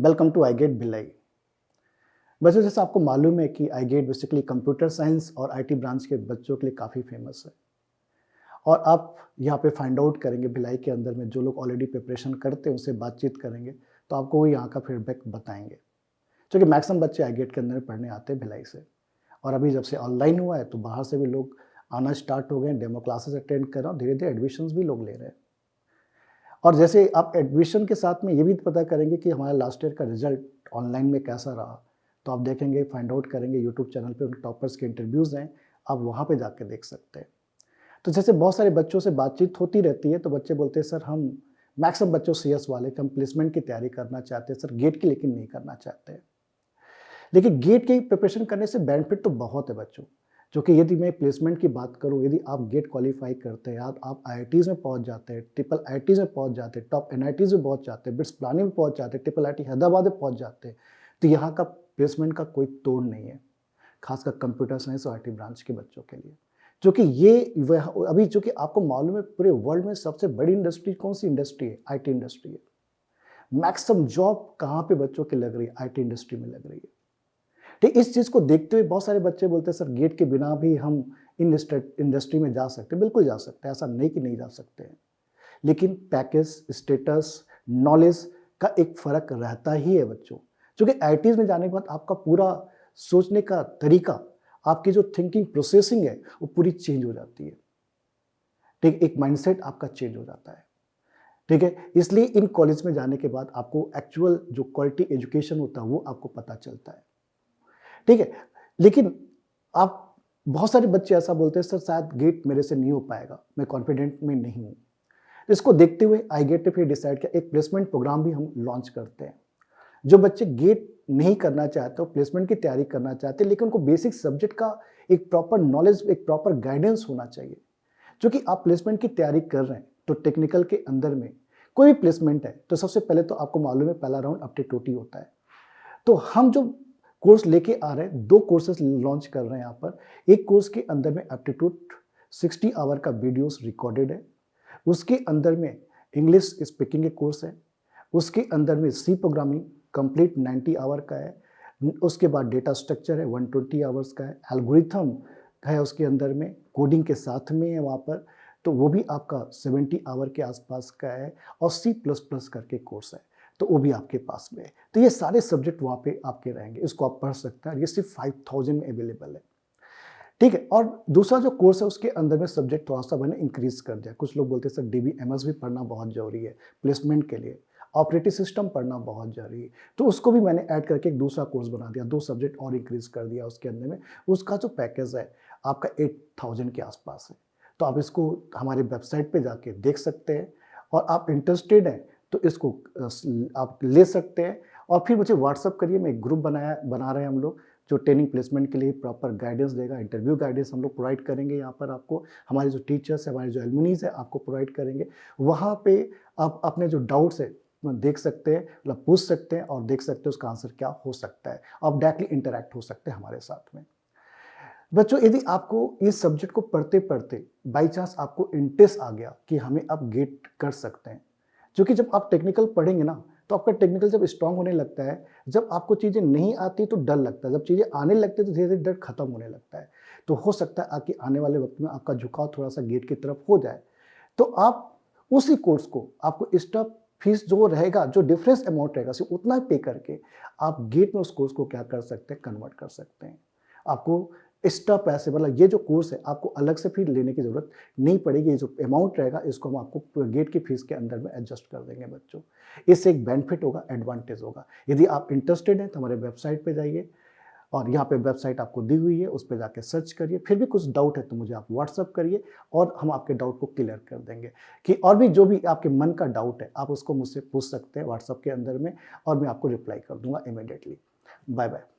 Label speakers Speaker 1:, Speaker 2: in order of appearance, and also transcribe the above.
Speaker 1: Welcome to iGate Bhilai. बच्चों, जैसे आपको मालूम है कि iGate बेसिकली कंप्यूटर साइंस और आईटी ब्रांच के बच्चों के लिए काफ़ी फेमस है और आप यहाँ पे फाइंड आउट करेंगे भिलाई के अंदर में जो लोग ऑलरेडी प्रिपरेशन करते हैं उनसे बातचीत करेंगे तो आपको वो यहाँ का फीडबैक बताएंगे, क्योंकि मैक्सिमम बच्चे iGate के अंदर पढ़ने आते हैं भिलाई से। और अभी जब से ऑनलाइन हुआ है तो बाहर से भी लोग आना स्टार्ट हो गए हैं, डेमो क्लासेस अटेंड कर रहे हैं, धीरे धीरे एडमिशन्स भी लोग ले रहे हैं। और जैसे आप एडमिशन के साथ में ये भी पता करेंगे कि हमारा लास्ट ईयर का रिजल्ट ऑनलाइन में कैसा रहा, तो आप देखेंगे, फाइंड आउट करेंगे। यूट्यूब चैनल पे उन टॉपर्स के इंटरव्यूज़ हैं, आप वहाँ पे जाके देख सकते हैं। तो जैसे बहुत सारे बच्चों से बातचीत होती रहती है तो बच्चे बोलते हैं सर हम मैक्सिमम बच्चों CS वाले हम प्लेसमेंट की तैयारी करना चाहते हैं सर, गेट की लेकिन नहीं करना चाहते हैं। देखिए, गेट की प्रिपरेशन करने से बेनिफिट तो बहुत है बच्चों, जो कि यदि मैं प्लेसमेंट की बात करूं, यदि आप गेट क्वालिफाई करते हैं, आप IITs में पहुंच जाते हैं, ट्रिपल IITs में पहुंच जाते हैं, टॉप NITs में पहुंच जाते हैं, बिट्स प्लानिंग में पहुंच जाते हैं, ट्रिपल IIT हैदराबाद में पहुंच जाते हैं, तो यहाँ का प्लेसमेंट का कोई तोड़ नहीं है, खासकर कंप्यूटर साइंस और IT ब्रांच के बच्चों के लिए। जो कि ये अभी जो कि आपको मालूम है पूरे वर्ल्ड में सबसे बड़ी इंडस्ट्री कौन सी इंडस्ट्री है? IT इंडस्ट्री है। मैक्सिमम जॉब कहाँ पे बच्चों की लग रही है? IT इंडस्ट्री में लग रही है। ठीक, इस चीज़ को देखते हुए बहुत सारे बच्चे बोलते हैं सर गेट के बिना भी हम इंडस्ट्री में जा सकते हैं। बिल्कुल जा सकते हैं, ऐसा नहीं कि नहीं जा सकते हैं, लेकिन पैकेज, स्टेटस, नॉलेज का एक फ़र्क रहता ही है बच्चों। क्योंकि IITs में जाने के बाद आपका पूरा सोचने का तरीका, आपकी जो थिंकिंग प्रोसेसिंग है वो पूरी चेंज हो जाती है। ठीक, एक माइंडसेट आपका चेंज हो जाता है। ठीक है, इसलिए इन कॉलेज में जाने के बाद आपको एक्चुअल जो क्वालिटी एजुकेशन होता है वो आपको पता चलता है। ठीक है, लेकिन आप बहुत सारे बच्चे ऐसा बोलते हैं सर शायद गेट मेरे से नहीं हो पाएगा, मैं कॉन्फिडेंट में नहीं हूँ। इसको देखते हुए iGate ने फिर डिसाइड किया एक प्लेसमेंट प्रोग्राम भी हम लॉन्च करते हैं। जो बच्चे गेट नहीं करना चाहते हो, प्लेसमेंट की तैयारी करना चाहते हैं, लेकिन उनको बेसिक सब्जेक्ट का एक प्रॉपर नॉलेज, एक प्रॉपर गाइडेंस होना चाहिए। क्योंकि आप प्लेसमेंट की तैयारी कर रहे हैं तो टेक्निकल के अंदर में कोई भी प्लेसमेंट है तो सबसे पहले तो आपको मालूम है पहला राउंड एप्टीट्यूड होता है। तो हम जो कोर्स लेके आ रहे हैं, 2 कोर्सेज लॉन्च कर रहे हैं यहाँ पर। एक कोर्स के अंदर में एप्टीट्यूड 60 आवर का वीडियोस रिकॉर्डेड है, उसके अंदर में इंग्लिश स्पीकिंग के कोर्स है, उसके अंदर में C प्रोग्रामिंग कंप्लीट 90 आवर का है, उसके बाद डेटा स्ट्रक्चर है 120 आवर्स का है, एल्गोरिथम है उसके अंदर में, कोडिंग के साथ में है वहाँ पर, तो वो भी आपका 70 आवर के आसपास का है, और C++ करके कोर्स है तो वो भी आपके पास में है। तो ये सारे सब्जेक्ट वहाँ पे आपके रहेंगे, इसको आप पढ़ सकते हैं। ये सिर्फ 5000 में अवेलेबल है। ठीक है, और दूसरा जो कोर्स है उसके अंदर में सब्जेक्ट थोड़ा सा मैंने इंक्रीज कर दिया। कुछ लोग बोलते हैं सर DBMS भी पढ़ना बहुत जरूरी है प्लेसमेंट के लिए, ऑपरेटिंग सिस्टम पढ़ना बहुत जरूरी है, तो उसको भी मैंने ऐड करके एक दूसरा कोर्स बना दिया, 2 सब्जेक्ट और इंक्रीज कर दिया उसके अंदर में। उसका जो पैकेज है आपका 8000 के आसपास है। तो आप इसको हमारे वेबसाइट पे जाके देख सकते हैं, और आप इंटरेस्टेड हैं तो इसको आप ले सकते हैं। और फिर मुझे व्हाट्सअप करिए, मैं एक ग्रुप बना रहे हैं हम लोग, जो ट्रेनिंग प्लेसमेंट के लिए प्रॉपर गाइडेंस देगा, इंटरव्यू गाइडेंस हम लोग प्रोवाइड करेंगे यहाँ पर आपको। हमारे जो टीचर्स है, हमारे जो एलुमनीज है आपको प्रोवाइड करेंगे। वहाँ पे आप अपने जो डाउट्स है देख सकते हैं, मतलब पूछ सकते हैं और देख सकते हैं उसका आंसर क्या हो सकता है। आप डायरेक्टली इंटरेक्ट हो सकते हैं हमारे साथ में। बच्चों, यदि आपको इस सब्जेक्ट को पढ़ते पढ़ते बाई चांस आपको इंटरेस्ट आ गया कि हमें अब गेट कर सकते हैं, क्योंकि जब आप टेक्निकल पढ़ेंगे ना तो आपका टेक्निकल जब स्ट्रांग होने लगता है, जब आपको चीज़ें नहीं आती तो डर लगता है, जब चीज़ें आने लगती है तो धीरे धीरे डर खत्म होने लगता है। तो हो सकता है कि आने वाले वक्त में आपका झुकाव थोड़ा सा गेट की तरफ हो जाए, तो आप उसी कोर्स को, आपको एक्स्ट्रा फीस जो रहेगा, जो डिफरेंस अमाउंट रहेगा, सिर्फ उतना पे करके आप गेट में उस कोर्स को क्या कर सकते हैं, कन्वर्ट कर सकते हैं। आपको एक्स्ट्रा पैसे, मतलब ये जो कोर्स है आपको अलग से फिर लेने की ज़रूरत नहीं पड़ेगी। ये जो अमाउंट रहेगा इसको हम आपको गेट की फीस के अंदर में एडजस्ट कर देंगे बच्चों। इससे एक बेनिफिट होगा, एडवांटेज होगा। यदि आप इंटरेस्टेड हैं तो हमारे वेबसाइट पे जाइए, और यहाँ पे वेबसाइट आपको दी हुई है, उस पर जाके सर्च करिए। फिर भी कुछ डाउट है तो मुझे आप व्हाट्सअप करिए और हम आपके डाउट को क्लियर कर देंगे। कि और भी जो भी आपके मन का डाउट है आप उसको मुझसे पूछ सकते हैं व्हाट्सअप के अंदर में, और मैं आपको रिप्लाई कर दूंगा इमीडिएटली। Bye bye.